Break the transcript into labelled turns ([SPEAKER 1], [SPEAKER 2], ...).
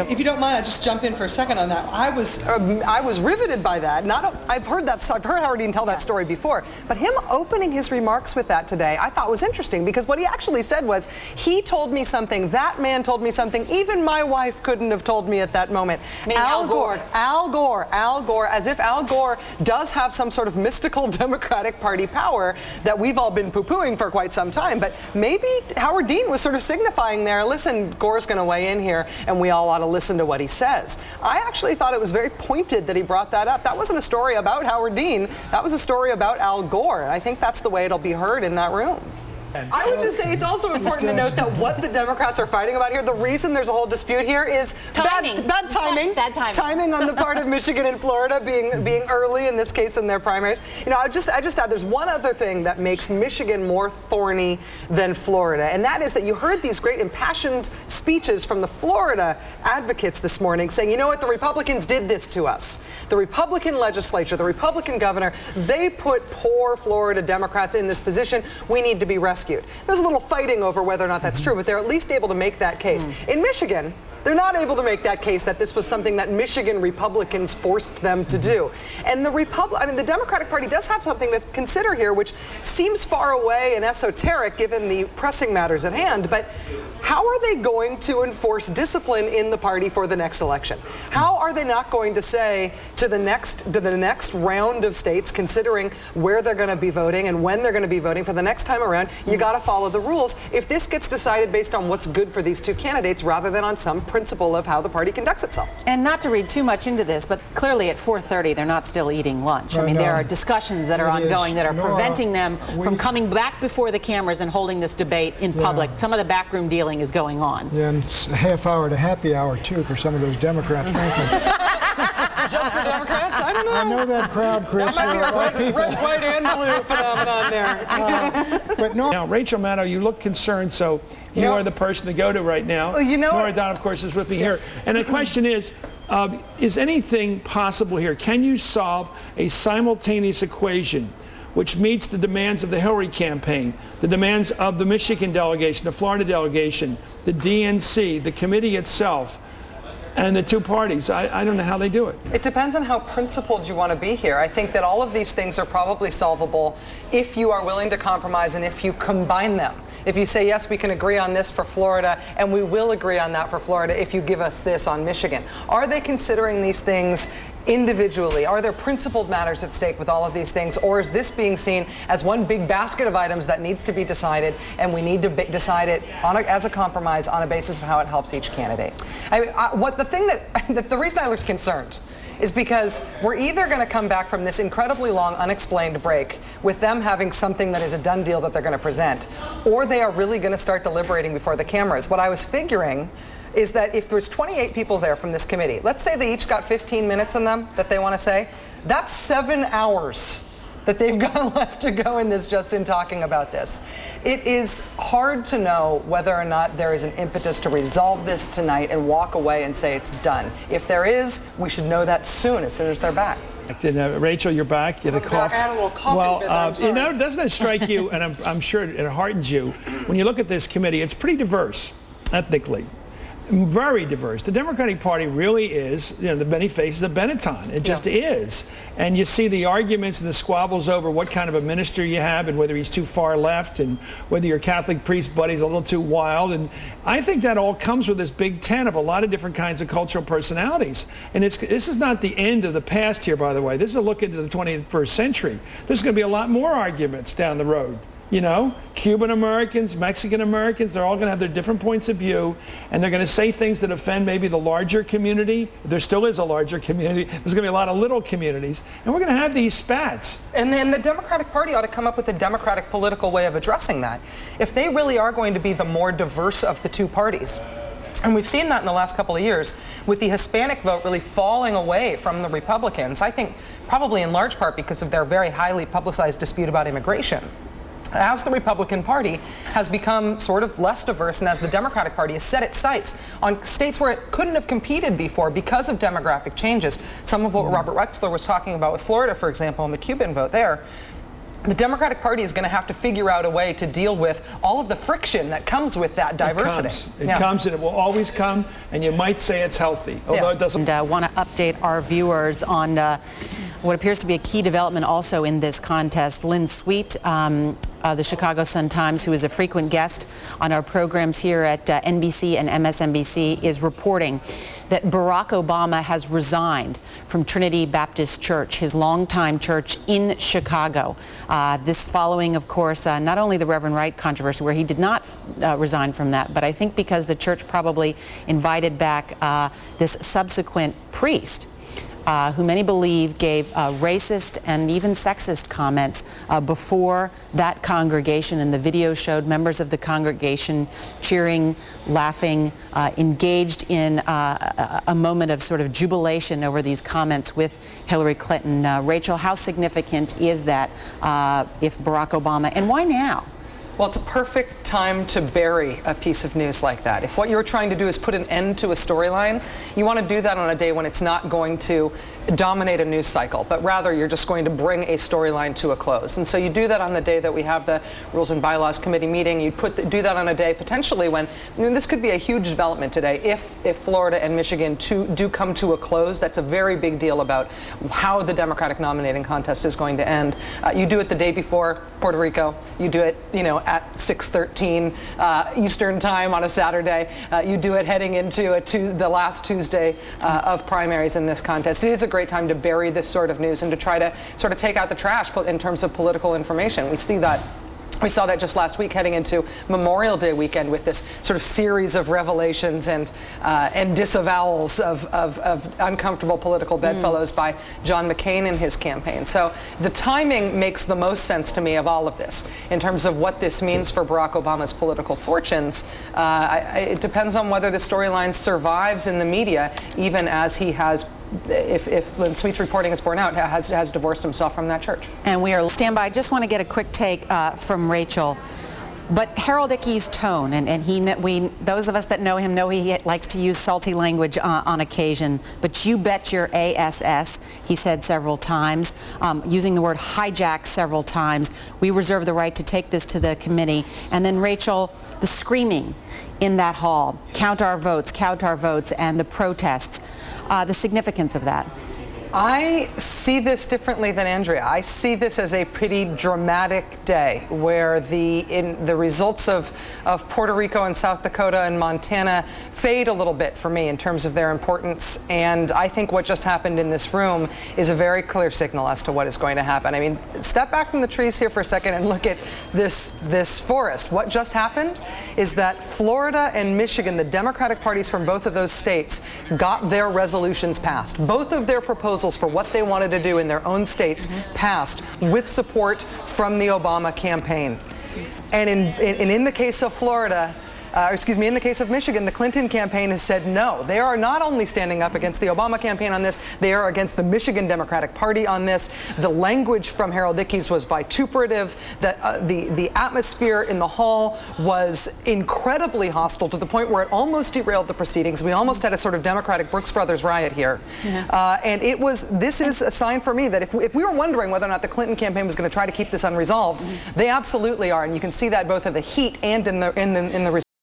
[SPEAKER 1] If you don't mind, I'll just jump in for a second on that. I was riveted by that. I've heard Howard Dean tell that story before, but him opening his remarks with that today, I thought was interesting, because what he actually said was, he told me something, that man told me something, even my wife couldn't have told me at that moment. Al Gore, as if Al Gore does have some sort of mystical Democratic Party power that we've all been poo-pooing for quite some time. But maybe Howard Dean was sort of signifying there, listen, Gore's going to weigh in here, and we all ought to listen to what he says. I actually thought it was very pointed that he brought that up. That wasn't a story about Howard Dean. That was a story about Al Gore. And I think that's the way it'll be heard in that room. I would just say it's also important to note that what the Democrats are fighting about here, the reason there's a whole dispute here is bad timing. Timing on the part of Michigan and Florida being early, in this case, in their primaries. You know, I just add, there's one other thing that makes Michigan more thorny than Florida, and that is that you heard these great impassioned speeches from the Florida advocates this morning saying, you know what, the Republicans did this to us. The Republican legislature, the Republican governor, they put poor Florida Democrats in this position. We need to be rescued. There's a little fighting over whether or not that's true, but they're at least able to make that case. In Michigan, they're not able to make that case that this was something that Michigan Republicans forced them to do. And the Democratic Party does have something to consider here, which seems far away and esoteric given the pressing matters at hand, but how are they going to enforce discipline in the party for the next election? How are they not going to say to the next round of states, considering where they're going to be voting and when they're going to be voting for the next time around, you got to follow the rules if this gets decided based on what's good for these two candidates rather than on some principle of how the party conducts itself?
[SPEAKER 2] And not to read too much into this, but clearly at 4:30 they're not still eating lunch. I mean, there are discussions that are ongoing that are preventing them from coming back before the cameras and holding this debate in public. Some of the backroom dealing is going on.
[SPEAKER 3] Yeah, and it's a half hour to happy hour, too, for some of those Democrats, frankly.
[SPEAKER 1] Just for Democrats? I don't know.
[SPEAKER 3] I know that crowd, Chris.
[SPEAKER 1] That might be a red, white, and blue phenomenon there.
[SPEAKER 3] But no.
[SPEAKER 4] Now, Rachel Maddow, you look concerned, so you are the person to go to right now.
[SPEAKER 1] Well, you know,
[SPEAKER 4] Nora Don, of course, is with me here. And the question is anything possible here? Can you solve a simultaneous equation which meets the demands of the Hillary campaign, the demands of the Michigan delegation, the Florida delegation, the DNC, the committee itself, and the two parties? I don't know how they do it.
[SPEAKER 1] It depends on how principled you want to be here. I think that all of these things are probably solvable if you are willing to compromise and if you combine them. If you say, yes, we can agree on this for Florida, and we will agree on that for Florida if you give us this on Michigan. Are they considering these things individually? Are there principled matters at stake with all of these things, or is this being seen as one big basket of items that needs to be decided, and we need to decide it as a compromise on a basis of how it helps each candidate? I mean, the reason I looked concerned is because we're either going to come back from this incredibly long unexplained break with them having something that is a done deal that they're going to present, or they are really going to start deliberating before the cameras. What I was figuring is that if there's 28 people there from this committee, let's say they each got 15 minutes in them that they want to say, that's 7 hours that they've got left to go in this just in talking about this. It is hard to know whether or not there is an impetus to resolve this tonight and walk away and say it's done. If there is, we should know that as soon as they're back.
[SPEAKER 4] Rachel, you're back. You had a cough.
[SPEAKER 1] I had a little cough.
[SPEAKER 4] Well, you know, doesn't it strike you, and I'm sure it hardens you, when you look at this committee, it's pretty diverse ethnically. Very diverse. The Democratic Party really is, you know, the many faces of Benetton. It just is. And you see the arguments and the squabbles over what kind of a minister you have and whether he's too far left and whether your Catholic priest buddy's a little too wild. And I think that all comes with this big tent of a lot of different kinds of cultural personalities. And this is not the end of the past here, by the way. This is a look into the 21st century. There's going to be a lot more arguments down the road. You know, Cuban Americans, Mexican Americans, they're all going to have their different points of view, and they're going to say things that offend maybe the larger community. There still is a larger community. There's going to be a lot of little communities, and we're going to have these spats.
[SPEAKER 1] And then the Democratic Party ought to come up with a democratic political way of addressing that. If they really are going to be the more diverse of the two parties, and we've seen that in the last couple of years, with the Hispanic vote really falling away from the Republicans, I think probably in large part because of their very highly publicized dispute about immigration. As the Republican Party has become sort of less diverse, and as the Democratic Party has set its sights on states where it couldn't have competed before because of demographic changes, some of what Robert Wexler was talking about with Florida, for example, and the Cuban vote there, the Democratic Party is going to have to figure out a way to deal with all of the friction that comes with that diversity.
[SPEAKER 4] It comes and it will always come, and you might say it's healthy, although it doesn't.
[SPEAKER 2] And I want to update our viewers on what appears to be a key development also in this contest. Lynn Sweet, the Chicago Sun-Times, who is a frequent guest on our programs here at NBC and MSNBC, is reporting that Barack Obama has resigned from Trinity Baptist Church, his longtime church in Chicago. This following, of course, not only the Reverend Wright controversy, where he did not resign from that, but I think because the church probably invited back this subsequent priest, who many believe gave racist and even sexist comments before that congregation. And the video showed members of the congregation cheering, laughing, engaged in a moment of sort of jubilation over these comments with Hillary Clinton. Rachel, how significant is that if Barack Obama, and why now?
[SPEAKER 1] Well, it's a perfect time to bury a piece of news like that. If what you're trying to do is put an end to a storyline, you want to do that on a day when it's not going to dominate a news cycle, but rather you're just going to bring a storyline to a close. And so you do that on the day that we have the Rules and Bylaws Committee meeting. You do that on a day potentially when, this could be a huge development today. If Florida and Michigan do come to a close, that's a very big deal about how the Democratic nominating contest is going to end. You do it the day before Puerto Rico. You do it, at 6:13 Eastern time on a Saturday. You do it heading into the last Tuesday of primaries in this contest. It is a great time to bury this sort of news and to try to sort of take out the trash in terms of political information. We saw that just last week heading into Memorial Day weekend with this sort of series of revelations and disavowals of uncomfortable political bedfellows by John McCain in his campaign. So the timing makes the most sense to me of all of this. In terms of what this means for Barack Obama's political fortunes, it depends on whether the storyline survives in the media, even as he has, if Lynn Sweet's reporting is borne out, has divorced himself from that church.
[SPEAKER 2] And we are stand by. I just want to get a quick take from Rachel. But Harold Ickey's tone, and those of us that know him know he likes to use salty language on occasion, but you bet your ASS, he said several times, using the word hijack several times. We reserve the right to take this to the committee. And then Rachel, the screaming in that hall, count our votes, and the protests, the significance of that.
[SPEAKER 1] I see this differently than Andrea. I see this as a pretty dramatic day where the results of Puerto Rico and South Dakota and Montana fade a little bit for me in terms of their importance. And I think what just happened in this room is a very clear signal as to what is going to happen. I mean, step back from the trees here for a second and look at this forest. What just happened is that Florida and Michigan, the Democratic parties from both of those states, got their resolutions passed. Both of their proposals for what they wanted to do in their own states passed with support from the Obama campaign. And in the case of Florida, in the case of Michigan, the Clinton campaign has said no. They are not only standing up against the Obama campaign on this, they are against the Michigan Democratic Party on this. The language from Harold Ickey's was vituperative. The atmosphere in the hall was incredibly hostile to the point where it almost derailed the proceedings. We almost had a sort of Democratic Brooks Brothers riot here. Yeah. And this is a sign for me that if we were wondering whether or not the Clinton campaign was going to try to keep this unresolved, they absolutely are. And you can see that both in the heat and in the results.